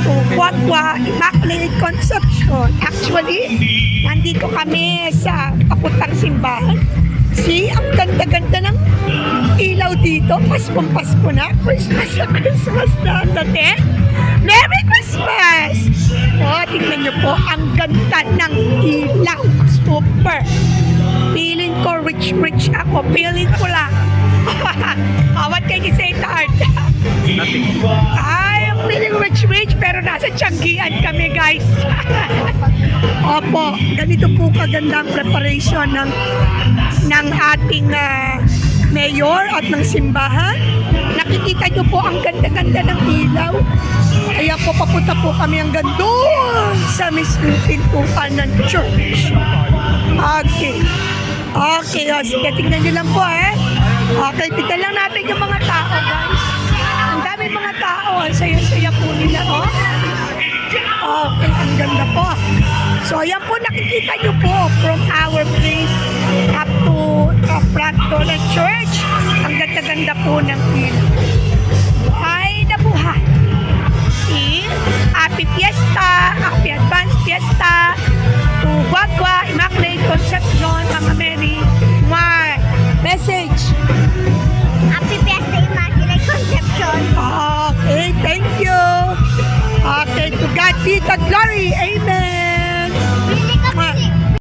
to Guagua Immaculate Conception. Actually, nandito kami sa papuntang simbahan. See, ang ganda-ganda ng ilaw dito. Pasko na. Christmas na ang dating. Merry Christmas! O, tingnan nyo po, ang ganda ng ilaw. Super. Feeling ko rich ako. Feeling ko lang. What can you say, Tart? Nothing. Ay, I'm feeling rich, pero nasa Tianggian kami, guys. Opo, ganito po kaganda ang preparation ng ating mayor at ng simbahan. Nakikita nyo po ang ganda-ganda ng ilaw. Kaya po, papunta po kami hanggang doon sa mismong pintuan ng church. Okay. Okay, o, sige, tingnan nyo lang po, Okay, tignan lang natin yung mga tao, guys. Ang dami mga tao. Ang saya-saya po nila, Okay, ang ganda po. So, ayan po, nakikita nyo po from our place up to front door ng church. Ang ganda-ganda po ng ilaw. Buhay na buhay. See? Happy Fiesta! Happy Advance Fiesta! To Guagua Immaculate Conception, mga